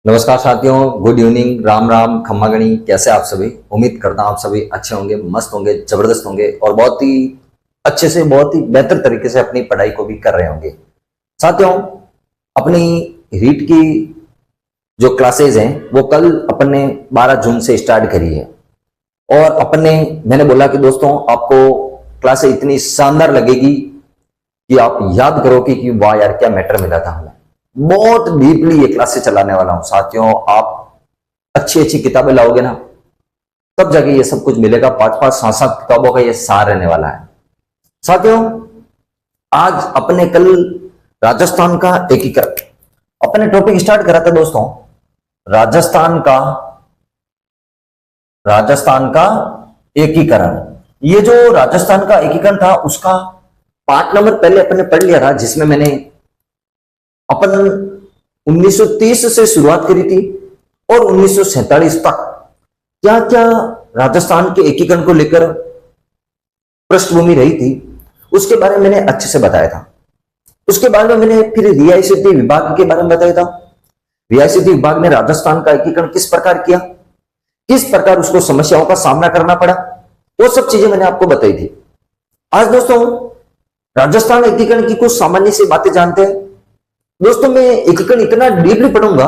नमस्कार साथियों, good evening, Ram Ram, खम्मा गणी। कैसे आप सभी? उम्मीद करता हूं आप सभी अच्छे होंगे, मस्त होंगे, जबरदस्त होंगे और बहुत ही अच्छे से, बहुत ही बेहतर तरीके से अपनी पढ़ाई को भी कर रहे होंगे। साथियों, अपनी रीट की जो क्लासेज हैं वो कल अपन ने 12 जून से स्टार्ट करी है और मैंने बोला कि दोस्तों आपको क्लासेज इतनी शानदार लगेगी कि आप याद करोगे कि वाह यार, क्या मैटर मिला था हमें। बहुत डीपली ये क्लासेस चलाने वाला हूं साथियों। आप अच्छी अच्छी किताबें लाओगे ना, तब जाके ये सब कुछ मिलेगा। 5-5 7-7 किताबों का ये सार रहने वाला है साथियों। आज अपने कल राजस्थान का एकीकरण अपने टॉपिक स्टार्ट करा था दोस्तों। राजस्थान का एकीकरण। ये जो राजस्थान का एकीकरण था उसका पार्ट नंबर पहले अपन ने पढ़ लिया था, जिसमें मैंने अपन 1930 से शुरुआत करी थी और 1947 तक क्या क्या राजस्थान के एकीकरण को लेकर पृष्ठभूमि रही थी उसके बारे में मैंने अच्छे से बताया था। उसके बाद में मैंने फिर रियासती विभाग के बारे में बताया था। रियासती विभाग ने राजस्थान का एकीकरण किस प्रकार किया, किस प्रकार उसको समस्याओं का सामना करना पड़ा, वो सब चीजें मैंने आपको बताई थी। आज दोस्तों राजस्थान एकीकरण की कुछ सामान्य सी बातें जानते हैं। दोस्तों मैं एकीकरण इतना डीपली पढ़ूंगा,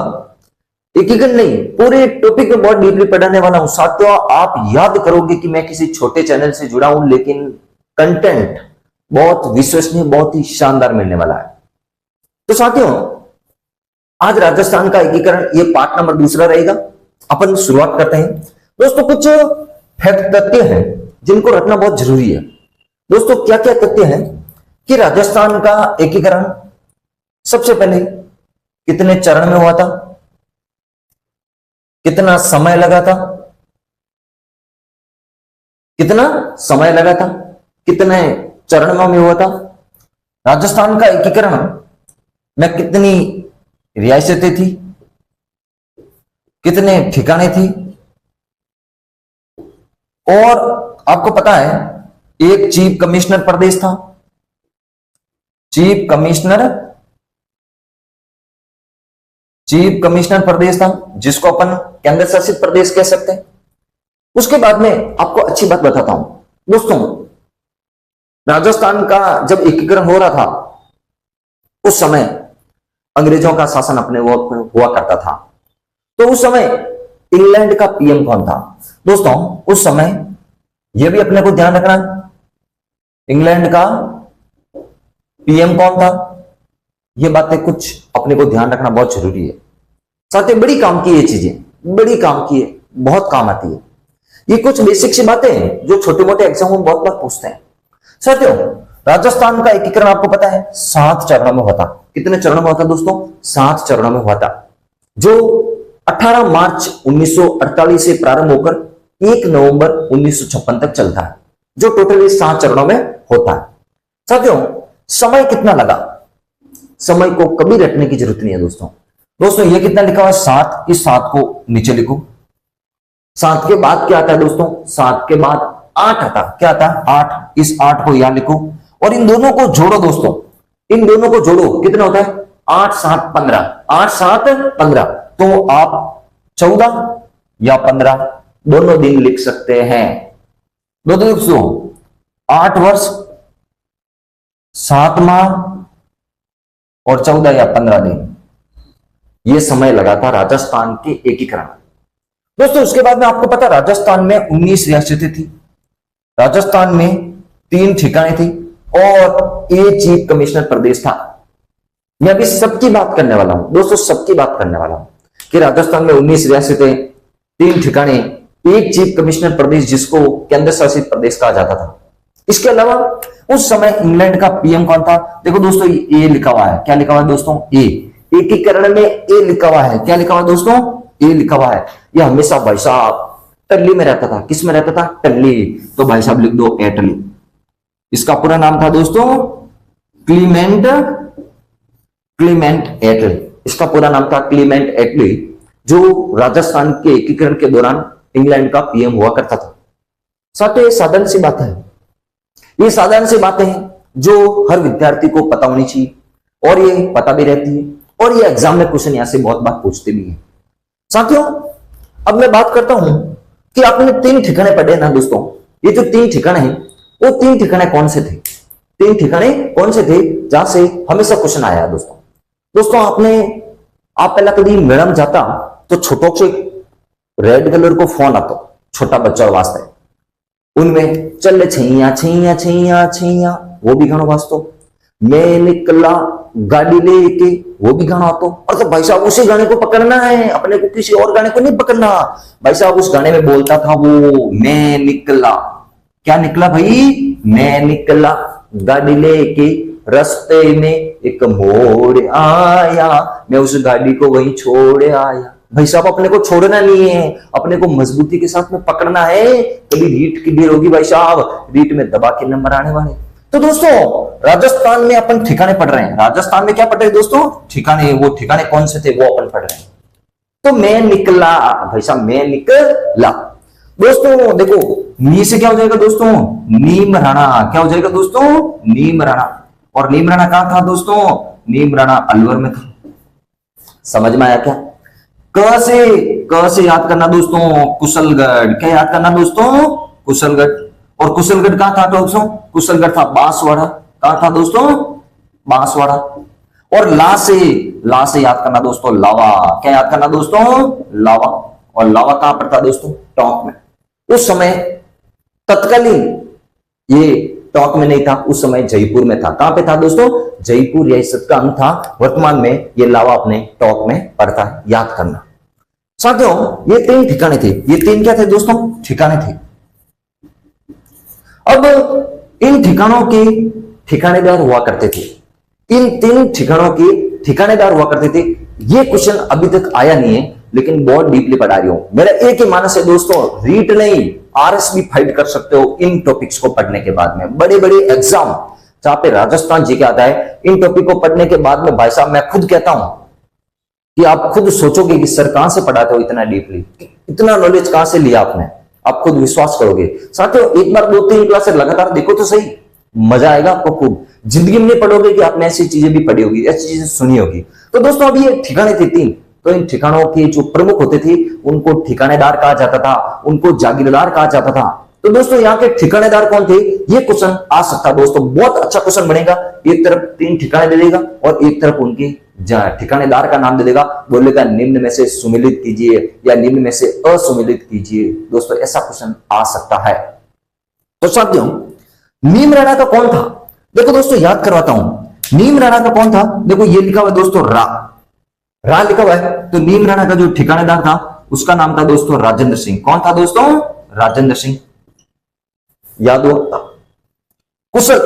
एकीकरण नहीं पूरे टॉपिक में बहुत डीपली पढ़ाने वाला हूं साथियों। आप याद करोगे कि मैं किसी छोटे चैनल से जुड़ा हूं, लेकिन कंटेंट बहुत विश्वसनीय, बहुत ही शानदार मिलने वाला है। तो साथियों आज राजस्थान का एकीकरण ये पार्ट नंबर 2 रहेगा। अपन शुरुआत करते हैं दोस्तों। कुछ फैक्ट तथ्य हैं जिनको रखना बहुत जरूरी है दोस्तों। क्या क्या तथ्य हैं कि राजस्थान का एकीकरण सबसे पहले कितने चरण में हुआ था, कितना समय लगा था, कितने चरणों में हुआ था, राजस्थान का एकीकरण में कितनी रियासतें थी, कितने ठिकाने थी, और आपको पता है एक चीफ कमिश्नर प्रदेश था। चीफ कमिश्नर प्रदेश था जिसको अपन केंद्र शासित प्रदेश कह सकते हैं। उसके बाद में आपको अच्छी बात बताता हूं दोस्तों। राजस्थान का जब एकीकरण हो रहा था उस समय अंग्रेजों का शासन अपने वो हुआ करता था। तो उस समय इंग्लैंड का पीएम कौन था दोस्तों? उस समय यह भी अपने को ध्यान रखना, इंग्लैंड का पीएम कौन था, ये बातें कुछ अपने को ध्यान रखना बहुत जरूरी है साथियों। बड़ी काम की ये चीजें, बड़ी काम की है, बहुत काम आती है। ये कुछ बेसिक सी बातें हैं जो छोटे मोटे एग्जाम में बहुत बार पूछते हैं साथियों। राजस्थान का एकीकरण आपको पता है 7 चरणों में हुआ था। कितने चरणों में हुआ था दोस्तों? 7 चरणों में हुआ था, जो 18 मार्च 1948 से प्रारंभ होकर 1 नवंबर 1956 तक चलता है, जो टोटली 7 चरणों में होता है साथियों। समय कितना लगा, समय को कभी रटने की जरूरत नहीं है दोस्तों। ये कितना लिखा हुआ है 7, इस 7 को नीचे लिखो। 7 के बाद क्या आता है दोस्तों? 7 के बाद 8 आता। क्या आता है? 8। इस 8 को यहां लिखो और इन दोनों को जोड़ो दोस्तों। इन दोनों को जोड़ो, कितना होता है? 8 7 15। 8 7 15। तो आप 14 या 15 दोनों दिन लिख सकते हैं। दोस्तों 8 वर्ष, 7 माह और 14 या 15 दिन, यह समय लगा था राजस्थान के एकीकरण में दोस्तों। उसके बाद में आपको पता राजस्थान में 19 रियासतें थी, राजस्थान में 3 ठिकाने थी और एक चीफ कमिश्नर प्रदेश था। मैं अभी सबकी बात करने वाला हूं दोस्तों, सबकी बात करने वाला हूं कि राजस्थान में 19 रियासतें, 3 ठिकाने, एक चीफ कमिश्नर प्रदेश जिसको केंद्र शासित प्रदेश कहा जाता था। इसके अलावा उस समय इंग्लैंड का पीएम कौन था? देखो दोस्तों ए लिखा हुआ है। क्या लिखा हुआ है दोस्तों? ए। एकीकरण में ए लिखा हुआ है। क्या लिखा हुआ है दोस्तों? ए लिखा हुआ है। यह हमेशा भाई साहब टल्ली में रहता था। किस में रहता था? टल्ली। तो भाई साहब लिख दो एटली। इसका पूरा नाम था दोस्तों क्लीमेंट एटली। इसका पूरा नाम था क्लीमेंट एटली, जो राजस्थान के एकीकरण के दौरान इंग्लैंड का पीएम हुआ करता था साथियों। ये साधारण सी बात है, ये साधारण सी बातें हैं जो हर विद्यार्थी को पता होनी चाहिए और ये पता भी रहती है और ये एग्जाम में क्वेश्चन यहां से बहुत बार पूछते भी हैं। साथियों, अब मैं बात करता हूं कि आपने 3 ठिकाने पढ़े ना दोस्तों। ये जो 3 ठिकाने हैं, वो 3 ठिकाने कौन से थे? 3 ठिकाने कौन से थे जहां से हमेशा क्वेश्चन आया है दोस्तों? दोस्तों, आप पहला कभी मैडम जाता तो छोटो से रेड कलर को फोन आता, छोटा बच्चा वास्ते, उनमें चल छैया छैया छैया छैया, वो भी गाना वास्तव, मैं निकला गाड़ी लेके, वो भी गाना आता। और तो भाई साहब उसी गाने को पकड़ना है, अपने को किसी और गाने को नहीं पकड़ना। भाई साहब उस गाने में बोलता था वो, मैं निकला, क्या निकला भाई? मैं निकला गाड़ी लेके, रास्ते में एक मोड़ आया, मैं उस गाड़ी को वहीं छोड़ आया। भाई साहब अपने को छोड़ना नहीं है, अपने को मजबूती के साथ में पकड़ना है। कभी रीट की देर होगी भाई साहब, रीट में दबा के नंबर आने वाले। तो दोस्तों, राजस्थान में अपन ठिकाने पढ़ रहे हैं। राजस्थान में क्या पढ़ रहे हैं दोस्तों? ठिकाने। वो ठिकाने कौन से थे वो अपन पढ़ रहे हैं। तो मैं निकला, भाई साहब मैं निकला। दोस्तों देखो, नी से क्या हो जाएगा दोस्तों? नीम राणा। क्या हो जाएगा दोस्तों? नीम राणा। और नीम राणा कहां था दोस्तों? नीम राणा अलवर में था। समझ में आया क्या? क से याद करना दोस्तों, कुशलगढ़। क्या याद करना दोस्तों? कुशलगढ़। और कुशलगढ़ कहां था दोस्तों? कुशलगढ़ था बांसवाड़ा। कहां था दोस्तों? बांसवाड़ा। और ला से याद करना दोस्तों, लावा। क्या याद करना दोस्तों? लावा। और लावा कहां पर था दोस्तों? टोंक में। उस समय तत्कालीन ये टोंक में नहीं था, उस समय जयपुर में था। कहां पे था दोस्तों? जयपुर रियासत का अंग था। वर्तमान में ये लावा अपने टोंक में पड़ता है, याद करना। साथियों, ये 3 ठिकाने थे। ये 3 क्या थे दोस्तों? ठिकाने थे। अब इन ठिकानों के ठिकानेदार हुआ करते थे। इन 3 ठिकानों के ठिकानेदार हुआ करते थे। ये क्वेश्चन अभी तक आया नहीं है, लेकिन बहुत डीपली पढ़ा रही हूं। मेरा एक ही मानस है दोस्तों, रीट नहीं, आरएस भी फाइट कर सकते हो इन टॉपिक्स को पढ़ने के बाद में। बड़े बड़े एग्जाम जहां पे राजस्थान जी के आता है, इन टॉपिक को पढ़ने के बाद में भाई साहब मैं खुद कहता हूं कि आप खुद सोचोगे कि सर कहां से पढ़ाते हो इतना डीपली, इतना नॉलेज कहां से लिया आपने। आप खुद विश्वास करोगे। साथियों, एक बार 2-3 क्लास लगातार देखो तो सही, मजा आएगा आपको खूब। जिंदगी में नहीं पढ़ोगे कि आपने ऐसी चीजें भी पढ़ी होगी, ऐसी चीजें सुनी होगी। तो दोस्तों, अभी ये ठिकाने थे 3। तो इन ठिकानों के जो प्रमुख होते थे उनको ठिकानेदार कहा जाता था, उनको जागीरदार कहा जाता था। तो दोस्तों, यहाँ के ठिकानेदार कौन थे? ये क्वेश्चन आ सकता है दोस्तों, बहुत अच्छा क्वेश्चन बनेगा। एक तरफ 3 ठिकाने दे देगा और एक तरफ उनके ठिकानेदार का नाम दे देगा, बोलेगा निम्न में से सुमिलित कीजिए या निम्न में से असुमिलित कीजिए। दोस्तों, ऐसा क्वेश्चन आ सकता है। तो साथियों, नीम राणा का कौन था? देखो दोस्तों, याद करवाता हूं। नीम राणा का कौन था? देखो ये लिखा हुआ दोस्तों, रा लिखा हुआ है। तो नीम राणा का जो ठिकानेदार था उसका नाम था दोस्तों राजेंद्र सिंह। कौन था दोस्तों? राजेंद्र सिंह। याद हो? कुशल,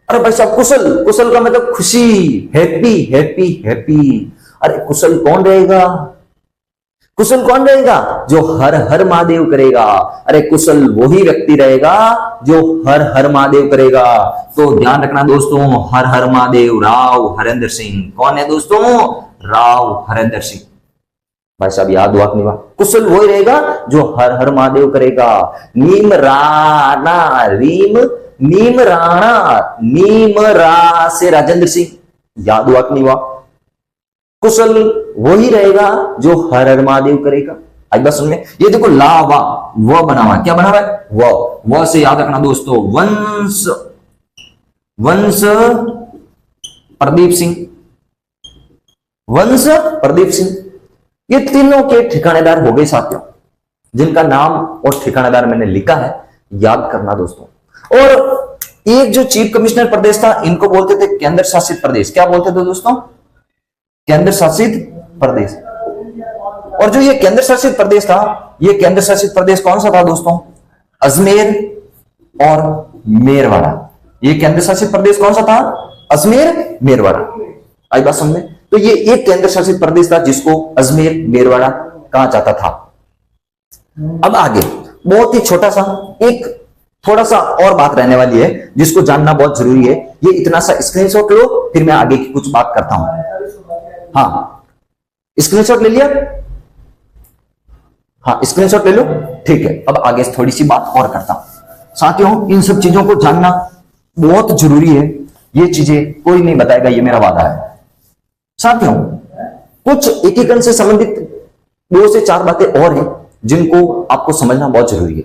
अरे भाई साहब कुशल का मतलब खुशी, हैप्पी हैप्पी हैप्पी। अरे कुशल कौन रहेगा? कुशल कौन रहेगा? जो हर हर महादेव करेगा। अरे कुशल वही व्यक्ति रहेगा जो हर हर महादेव करेगा। तो ध्यान रखना दोस्तों, हर हर महादेव, राव हरेंद्र सिंह। कौन है दोस्तों? राव हरेंद्र सिंह। भाई साहब याद हुआ नहीं? कुशल वही रहेगा जो हर हर महादेव करेगा। नीम राणा, नीम राणा, नीम रा से राजेंद्र सिंह। याद हुआ कि नहीं हुआ? कुशल वही रहेगा जो हर हर महादेव करेगा। आज बात सुन में, ये देखो लावा, वह बना हुआ, क्या बना हुआ है? वह से याद रखना दोस्तों, वंश प्रदीप सिंह, वंश प्रदीप सिंह। ये तीनों के ठिकानेदार हो गए साथियों, जिनका नाम और ठिकानेदार मैंने लिखा है, याद करना दोस्तों। और एक जो चीफ कमिश्नर प्रदेश था, इनको बोलते थे केंद्र शासित प्रदेश। क्या बोलते थे दोस्तों? केंद्र शासित प्रदेश। और जो ये केंद्र शासित प्रदेश था, ये केंद्र शासित प्रदेश कौन सा था दोस्तों? अजमेर और मेरवाड़ा। ये केंद्र शासित प्रदेश कौन सा था? अजमेर, मेरवाड़ा। आई बात समझ में? तो ये एक केंद्र शासित प्रदेश था जिसको अजमेर मेरवाड़ा कहा जाता था। अब आगे बहुत ही छोटा सा एक थोड़ा सा और बात रहने वाली है जिसको जानना बहुत जरूरी है। ये इतना सा स्क्रीनशॉट लो, फिर मैं आगे की कुछ बात करता हूं। हाँ, स्क्रीनशॉट ले लिया? हाँ, स्क्रीनशॉट ले लो। ठीक है, अब आगे थोड़ी सी बात और करता हूं। साथियों, इन सब चीजों को जानना बहुत जरूरी है। ये चीजें कोई नहीं बताएगा, ये मेरा वादा है। साथियों, कुछ एकीकरण से संबंधित दो से चार बातें और हैं जिनको आपको समझना बहुत जरूरी है।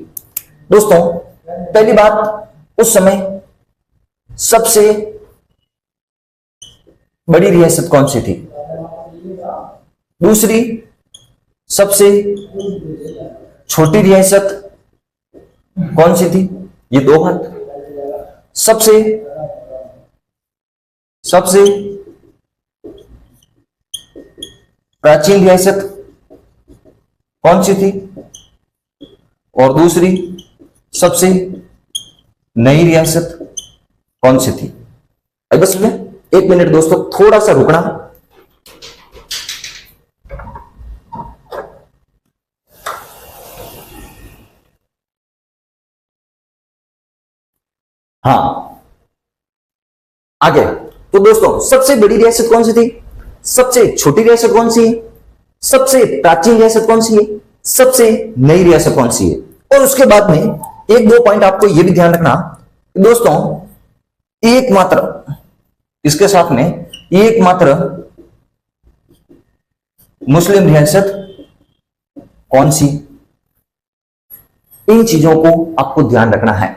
दोस्तों, पहली बात, उस समय सबसे बड़ी रियासत कौन सी थी? दूसरी सबसे छोटी रियासत कौन सी थी? ये दो बात। सबसे प्राचीन रियासत कौन सी थी? और दूसरी सबसे नई रियासत कौन सी थी? अब बस में एक मिनट दोस्तों, थोड़ा सा रुकना। हाँ, आगे। तो दोस्तों, सबसे बड़ी रियासत कौन सी थी? सबसे छोटी रियासत कौन सी है? सबसे प्राचीन रियासत कौन सी है? सबसे नई रियासत कौन सी है? और उसके बाद में एक दो पॉइंट आपको यह भी ध्यान रखना दोस्तों, एकमात्र इसके साथ में एकमात्र मुस्लिम रियासत कौन सी? इन चीजों को आपको ध्यान रखना है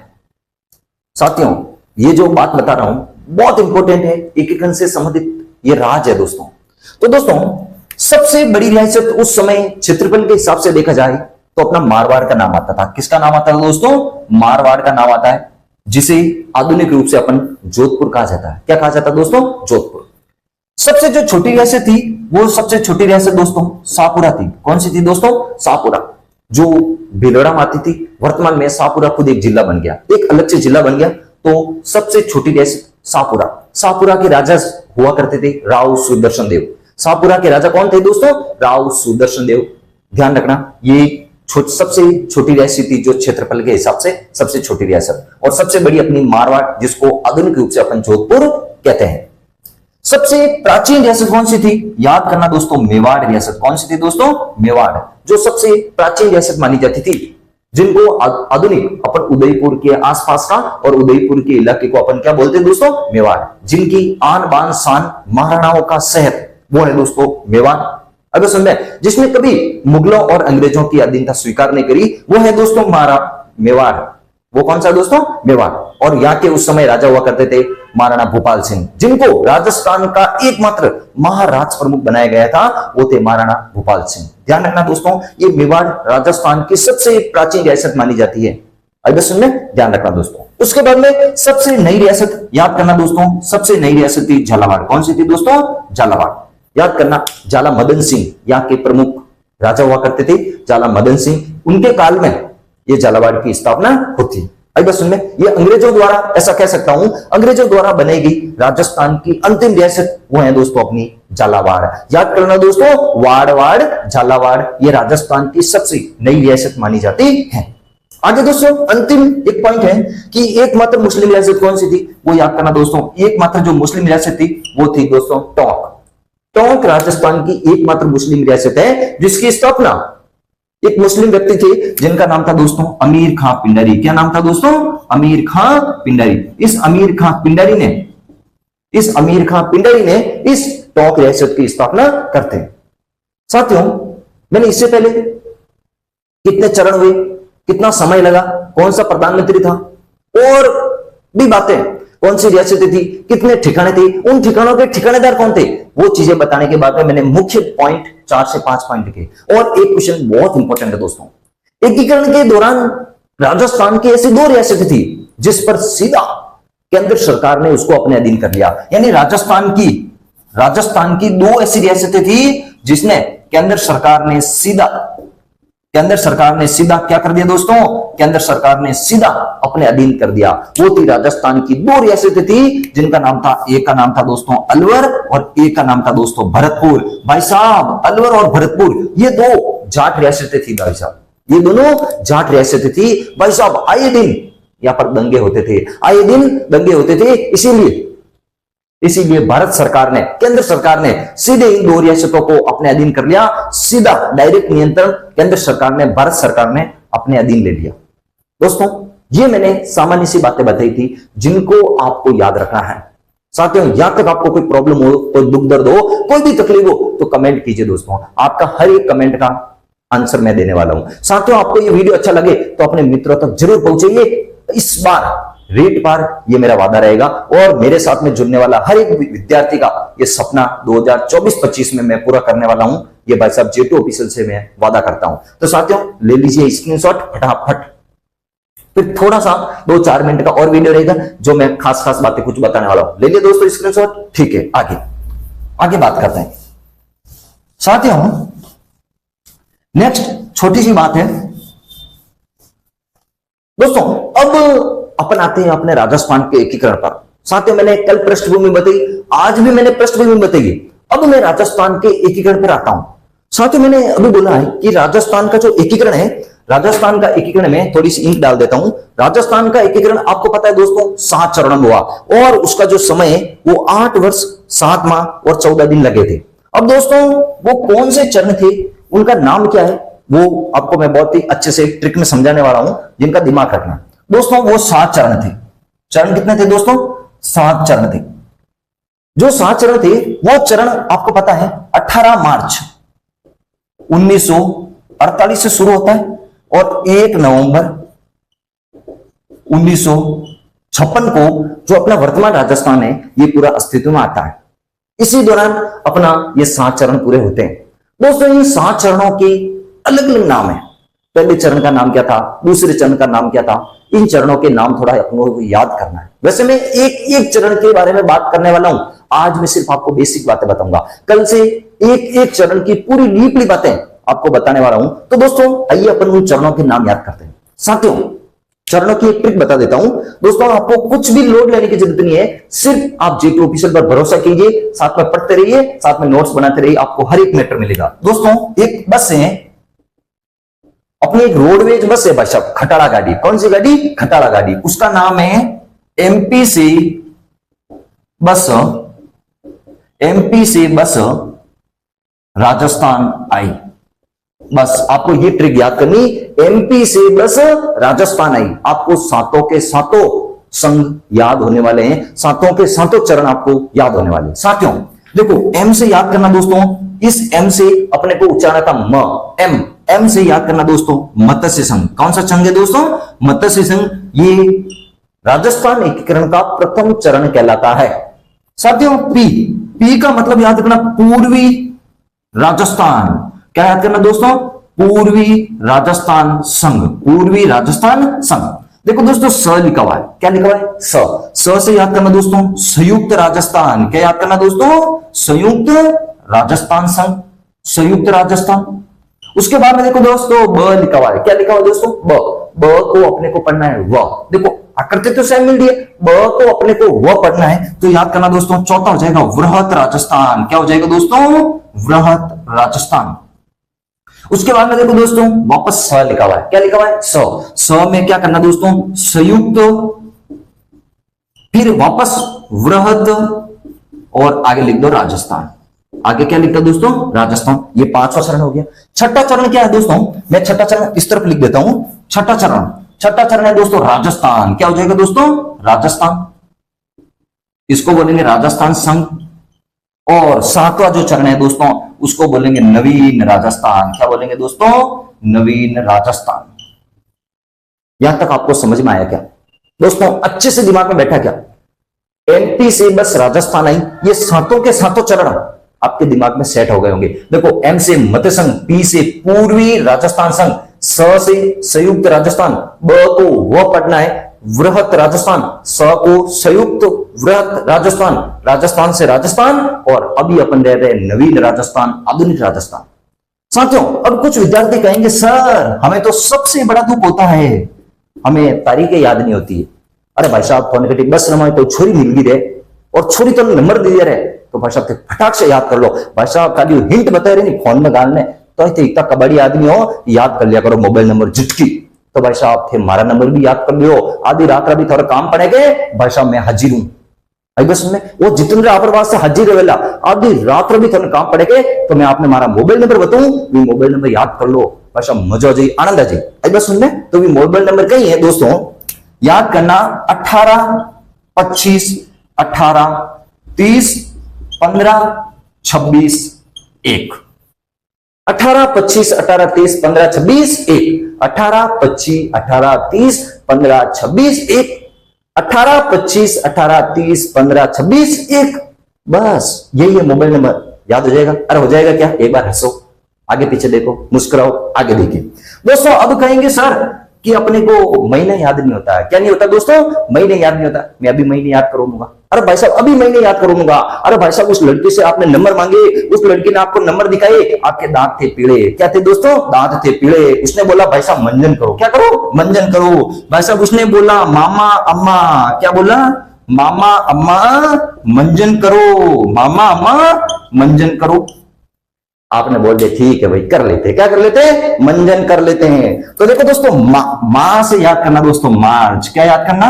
साथियों। ये जो बात बता रहा हूं बहुत इंपॉर्टेंट है, एकीकरण से संबंधित ये राज है दोस्तों। तो दोस्तों, सबसे बड़ी रियासत उस समय क्षेत्रफल के हिसाब से देखा जाए तो अपना मारवाड़ का नाम आता था। किसका नाम आता था दोस्तों? मारवाड़ का नाम आता है, जिसे आधुनिक रूप से अपन जोधपुर कहा जाता है। क्या कहा जाता है दोस्तों? जोधपुर। सबसे जो छोटी रियासत थी, वो सबसे छोटी रियासत दोस्तों शाहपुरा थी। कौन सी थी दोस्तों? शाहपुरा, जो भीलवाड़ा में आती थी। वर्तमान में शाहपुरा खुद एक जिला बन गया, एक अलग से जिला बन गया। तो सबसे छोटी रियासत शाहपुरा। शाहपुरा के राजा हुआ करते थे राव सुदर्शन देव। शाहपुरा के राजा कौन थे दोस्तों? राव सुदर्शन देव। ध्यान रखना, ये सबसे छोटी रियासत थी जो क्षेत्रफल के हिसाब से सबसे छोटी रियासत। और सबसे बड़ी अपनी मारवाड़, जिसको आधुनिक रूप से अपन जोधपुर कहते हैं। सबसे प्राचीन रियासत कौन सी थी? याद करना दोस्तों, मेवाड़ रियासत। कौन सी थी दोस्तों? मेवाड़, जो सबसे प्राचीन रियासत मानी जाती थी, जिनको आधुनिक अपन उदयपुर के आसपास का और उदयपुर के इलाके को अपन क्या बोलते हैं दोस्तों? मेवाड़। जिनकी आन बान शान महाराणाओं का शहर, वो है दोस्तों मेवाड़। अगर समझे, जिसने कभी मुगलों और अंग्रेजों की अधीनता स्वीकार नहीं करी, वो है दोस्तों मेवाड़। वो कौन सा दोस्तों? मेवाड़। और यहाँ के उस समय राजा हुआ करते थे महाराणा भूपाल सिंह, जिनको राजस्थान का एकमात्र महाराज प्रमुख बनाया गया था, वो थे महाराणा भूपाल सिंह। ध्यान रखना दोस्तों, ये मेवाड़ राजस्थान की सबसे प्राचीन रियासत मानी जाती है। अगर सुनने, ध्यान रखना दोस्तों। उसके बाद में सबसे नई रियासत याद करना दोस्तों, सबसे नई रियासत थी झालावाड़। कौन सी थी दोस्तों? झालावाड़। याद करना, झाला मदन सिंह यहाँ के प्रमुख राजा हुआ करते थे, झाला मदन सिंह। उनके काल में ये झालावाड़ की स्थापना होती। अब सुन में, ये अंग्रेजों द्वारा, ऐसा कह सकता हूं, अंग्रेजों द्वारा बनाई गई राजस्थान की अंतिम रियासत वो है दोस्तों अपनी झालावाड़। याद करना दोस्तों, वाड़ झालावाड़, ये राजस्थान की सबसे नई रियासत मानी जाती है। आगे दोस्तों, अंतिम एक पॉइंट है कि एकमात्र मुस्लिम रियासत कौन सी थी, वो याद करना दोस्तों। एकमात्र जो मुस्लिम रियासत थी वो थी दोस्तों टोंक। टोंक राजस्थान की एकमात्र मुस्लिम रियासत है जिसकी स्थापना एक मुस्लिम व्यक्ति थे जिनका नाम था दोस्तों अमीर खां पिंडारी। क्या नाम था दोस्तों? अमीर खां पिंडारी। इस अमीर खां पिंडारी ने इस टोंक रियासत की स्थापना करते हैं। साथियों, मैंने इससे पहले कितने चरण हुए, कितना समय लगा, कौन सा प्रधानमंत्री था, और भी बातें, कौन सी रियासतें थी, कितने ठिकाने थे, उन ठिकानों के ठिकानेदार कौन थे, वो चीजें बताने के बाद में मैंने मुख्य पॉइंट 4 से 5 पॉइंट लिखे। और एक क्वेश्चन बहुत इंपॉर्टेंट है दोस्तों, एकीकरण के दौरान राजस्थान की ऐसी 2 रियासतें थी जिस पर सीधा केंद्र सरकार ने उसको अपने अधीन कर लिया। यानी राजस्थान की 2 ऐसी रियासतें थी जिसने केंद्र सरकार ने सीधा क्या कर दिया दोस्तों? केंद्र सरकार ने सीधा अपने अधीन कर दिया। वो थी राजस्थान की 2 रियासतें थी जिनका नाम था, एक का नाम था दोस्तों अलवर और एक का नाम था दोस्तों भरतपुर। भाई साहब, अलवर और भरतपुर ये 2 जाट रियासतें थी भाई साहब, ये दोनों जाट रियासतें थी भाई साहब। आए दिन यहां पर दंगे होते थे, इसीलिए भारत सरकार ने, केंद्र सरकार ने सीधे इन 2 रियासतों को अपने अधीन कर लिया। सीधा डायरेक्ट नियंत्रण केंद्र सरकार ने, भारत सरकार ने अपने अधीन ले लिया। दोस्तों, ये मैंने सामान्य सी बातें बताई थी जिनको आपको याद रखना है। साथियों, यहां तक आपको कोई प्रॉब्लम हो, कोई दुख दर्द हो, कोई भी तकलीफ हो तो कमेंट कीजिए दोस्तों। आपका हर एक कमेंट का आंसर मैं देने वाला हूं। साथियों, आपको ये वीडियो अच्छा लगे तो अपने मित्रों तक जरूर पहुंचाइए। इस बार रेट पार ये मेरा वादा रहेगा और मेरे साथ में जुड़ने वाला हर एक विद्यार्थी का ये सपना 2024-25 में मैं पूरा करने वाला हूं। ये भाई साहब J2 ऑफिशियल से मैं वादा करता हूं। तो साथियों, ले लीजिए स्क्रीनशॉट फटाफट। फिर थोड़ा सा 2-4 मिनट का और वीडियो रहेगा जो मैं खास खास बातें कुछ बताने वाला हूं। ले लिया दोस्तों स्क्रीनशॉट। ठीक है, आगे बात करते हैं। साथियों, नेक्स्ट छोटी सी बात है दोस्तों, अब अपन आते हैं अपने राजस्थान के एकीकरण पर। साथियों, मैंने कल पृष्ठभूमि बताई, आज भी मैंने पृष्ठभूमि बताई, अब मैं राजस्थान के एकीकरण पर आता हूं। साथियों, मैंने अभी बोला है कि राजस्थान का जो एकीकरण है, राजस्थान का एकीकरण में थोड़ी सी इंक डाल देता हूं। राजस्थान का एकीकरण आपको पता है दोस्तों 7 चरण हुआ और उसका जो समय है वो 8 वर्ष 7 माह और 14 दिन लगे थे। अब दोस्तों, वो कौन से चरण थे, उनका नाम क्या है, वो आपको मैं बहुत ही अच्छे से ट्रिक में समझाने वाला हूं, जिनका दिमाग रखना दोस्तों। वो 7 चरण थे। चरण कितने थे दोस्तों? 7 चरण थे। जो 7 चरण थे वो चरण आपको पता है 18 मार्च 1948 से शुरू होता है और 1 नवंबर 1956 को जो अपना वर्तमान राजस्थान है ये पूरा अस्तित्व में आता है। इसी दौरान अपना ये 7 चरण पूरे होते हैं। दोस्तों, इन 7 चरणों के अलग अलग नाम है। पहले चरण का नाम क्या था, दूसरे चरण का नाम क्या था, इन चरणों के नाम थोड़ा अपनों को याद करना है। वैसे मैं एक एक चरण के बारे में बात करने वाला हूं। आज मैं सिर्फ आपको बेसिक बातें बताऊंगा, कल से एक एक चरण की पूरी डीपली बातें आपको बताने वाला हूं। तो दोस्तों, आइए अपन उन चरणों के नाम याद करते हैं। साथियों, चरणों की एक ट्रिक बता देता हूं दोस्तों, आपको कुछ भी लोड लेने की जरूरत नहीं है, सिर्फ आप J2 ऑफिशियल पर भरोसा कीजिए, साथ में पढ़ते रहिए, साथ में नोट्स बनाते रहिए, आपको हर एक मैटर मिलेगा। दोस्तों, एक बस है, अपनी एक रोडवेज बस है भाई साहब, खटारा गाड़ी। कौन सी गाड़ी? खटारा गाड़ी। उसका नाम है MPC बस, MPC बस राजस्थान आई। बस आपको ये ट्रिक याद करनी, MPC बस राजस्थान आई। आपको सातों के सातों संघ याद होने वाले हैं, सातों के सातों चरण आपको याद होने वाले हैं। साथियों देखो, M से याद करना दोस्तों, इस M से अपने को उच्चारण था म, M से याद करना दोस्तों मत्स्य संघ। कौन सा संघ है दोस्तों? मत्स्य संघ। ये राजस्थान एकीकरण का प्रथम चरण कहलाता है। साथियों, P का मतलब याद रखना पूर्वी राजस्थान। क्या याद करना दोस्तों? पूर्वी राजस्थान संघ, पूर्वी राजस्थान संघ। देखो दोस्तों, स लिखा हुआ है। क्या लिखा हुआ है? स से याद करना दोस्तों संयुक्त राजस्थान। क्या याद करना दोस्तों? संयुक्त राजस्थान संघ, संयुक्त राजस्थान। उसके बाद में देखो दोस्तों ब लिखा हुआ है। क्या लिखा हुआ है दोस्तों? ब को अपने को पढ़ना है व। देखो आकृति तो सेम मिल रही है, ब को अपने को व पढ़ना है, तो याद करना दोस्तों चौथा हो जाएगा वृहत राजस्थान। क्या हो जाएगा दोस्तों? वृहत राजस्थान। उसके बाद में देखो दोस्तों वापस स लिखा हुआ है। क्या लिखा हुआ है? स में क्या करना दोस्तों? संयुक्त, फिर वापस वृहत और आगे लिख दो राजस्थान। आगे क्या लिखता दोस्तों? राजस्थान। ये 5वां चरण हो गया। छठा चरण क्या है दोस्तों? मैं छठा चरण इस तरफ लिख देता हूं। छठा चरण है दोस्तों राजस्थान। क्या हो जाएगा दोस्तों? राजस्थान। इसको बोलेंगे राजस्थान संघ। और 7वां जो चरण है दोस्तों उसको बोलेंगे नवीन राजस्थान। क्या बोलेंगे दोस्तों? नवीन राजस्थान। यहां तक आपको समझ में आया क्या दोस्तों? अच्छे से दिमाग में बैठा क्या? MP से बस राजस्थान आई, ये सातों के सातों चरण आपके दिमाग में सेट हो गए होंगे। देखो, M से मत्स्य संघ, P से पूर्वी राजस्थान संघ, स से संयुक्त राजस्थान, ब को व पढ़ना है वृहत राजस्थान, स को संयुक्त वृहत राजस्थान, राजस्थान से राजस्थान, और अभी अपन रह रहे नवीन राजस्थान, आधुनिक राजस्थान। साथियों, अब कुछ विद्यार्थी कहेंगे सर हमें तो सबसे बड़ा दुख होता है, हमें तारीखें याद नहीं होती है। अरे भाई साहब, फोन कटी बस नंबर तो छोरी मिल गई रहे और छोरी तो नंबर दिए रहे, तो भाई साहब फटाक से याद कर लो। भाई साहब खाली हिंट बता रहे नहीं फोन में डालने, तो इतना कबड्डी आदमी हो याद कर लिया करो मोबाइल नंबर झुटकी। तो भाई साहब थे हमारा नंबर भी याद कर लियो, आधी रात अभी थोड़ा काम पड़ेगा, भाई साहब मैं हाजिर हूं। बस में वो जितने आपरवास से हाजिर रहेला, आधी रात भी थोड़ा काम पड़ेगा, तो मैं आपने हमारा मोबाइल नंबर बताऊं, ये मोबाइल नंबर याद कर लो, भाई साहब मजा आ जाए, आनंद आ जाए। बस सुनने तो ये मोबाइल नंबर कहीं है दोस्तों, याद करना 18 25 18 30 15 26 1। 18, 25, 18, 30, 15, 26, 1, 18, 25, 18, 30, 15, 26, 1, 18, 25, 18, 30, 15, 26, 1। बस यही है मोबाइल नंबर, याद हो जाएगा। अरे हो जाएगा क्या? एक बार हंसो, आगे पीछे देखो, मुस्कुराओ, आगे देखिए। दोस्तों अब कहेंगे सर कि अपने को महीना याद नहीं होता है। क्या नहीं होता दोस्तों? महीने याद नहीं होता। मैं अभी महीने याद करूंगा। अरे भाई साहब अभी महीने याद करूंगा। अरे भाई साहब उस लड़की से आपने नंबर मांगे, उस लड़की ने आपको नंबर दिखाए, आपके दांत थे पीले। क्या थे दोस्तों? दांत थे पीले। उसने बोला भाई साहब मंजन करो। क्या करो? मंजन करो। भाई साहब उसने बोला मामा अम्मा, क्या बोला? मामा अम्मा मंजन करो, मामा अम्मा मंजन करो। आपने बोल दिया ठीक है भाई कर लेते। क्या कर लेते? मंजन कर लेते हैं। तो देखो दोस्तों मां से याद करना दोस्तों, मार्च। क्या याद करना?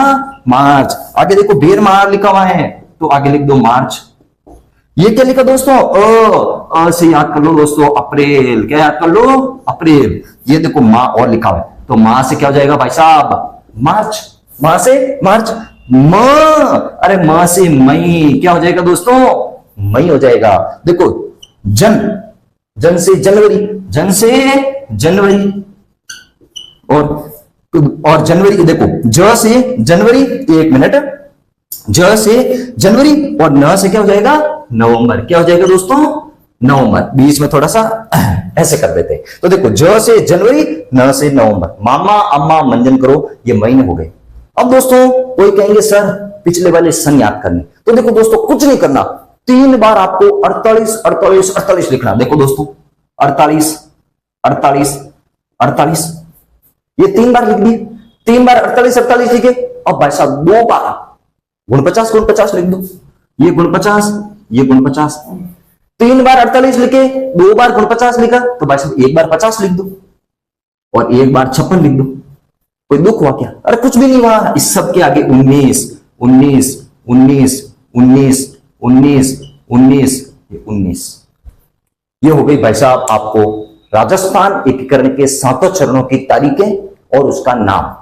मार्च। आगे देखो बेर मार लिखा हुआ है तो आगे लिख दो मार्च। ये क्या लिखा दोस्तों? अ से याद कर लो दोस्तों, अप्रैल। क्या याद कर लो? अप्रैल। ये देखो मां और लिखा हुआ है तो मां से क्या हो जाएगा भाई साहब? मार्च। मां से मार्च। मां, अरे मां से मई। क्या हो जाएगा दोस्तों? मई हो जाएगा। देखो जन, जन से जनवरी, जन से जनवरी। और जनवरी देखो, ज से जनवरी, एक मिनट, ज से जनवरी और न से क्या हो जाएगा? नवंबर। क्या हो जाएगा दोस्तों? नवंबर। बीच में थोड़ा सा ऐसे कर देते हैं। तो देखो ज से जनवरी, न से नवंबर। मामा अम्मा मंजन करो, ये महीने हो गए। अब दोस्तों कोई कहेंगे सर पिछले वाले सन याद करने। तो देखो दोस्तों कुछ नहीं करना, 3 बार आपको 48 48 48 लिखना। देखो दोस्तों 48 48 48, ये 3 बार लिख दिए। 3 बार 48 48 लिखे। अब भाई साहब 2 बार 49 49 लिख दो। ये 49, ये 49। 3 बार 48 लिखे, 2 बार 49 लिखा तो भाई साहब 1 बार 50 लिख दो और 1 बार 56 लिख दो। कोई दुख हुआ क्या? अरे कुछ भी नहीं हुआ। इस सब के आगे 19 19 19 19 19 19 19। ये हो गई भाई साहब आपको राजस्थान एकीकरण के 7 चरणों की तारीखें और उसका नाम।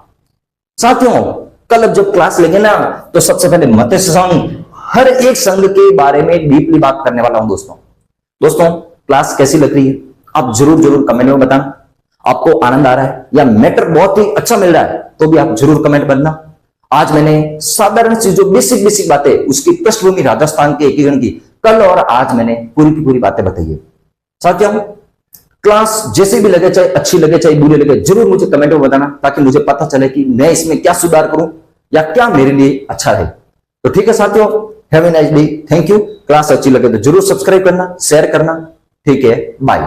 साथियों कल अब जब क्लास लेंगे ना तो सबसे पहले मत्स्य संघ, हर एक संघ के बारे में डीपली बात करने वाला हूं दोस्तों क्लास कैसी लग रही है आप जरूर जरूर कमेंट में बताना। आपको आनंद आ रहा है या मैटर बहुत ही अच्छा मिल रहा है तो भी आप जरूर कमेंट करना। आज मैंने साधारण सी जो बेसिक बेसिक बातें उसकी पृष्ठभूमि राजस्थान के एकीकरण की कल और आज मैंने पूरी की पूरी बातें बताई है। साथियों क्लास जैसे भी लगे, चाहे अच्छी लगे चाहे बुरी लगे, जरूर मुझे कमेंट में बताना ताकि मुझे पता चले कि मैं इसमें क्या सुधार करूं या क्या मेरे लिए अच्छा है। तो ठीक है साथियों, have a nice day, thank you. Class अच्छी लगे तो जरूर सब्सक्राइब करना, शेयर करना। ठीक है, बाय।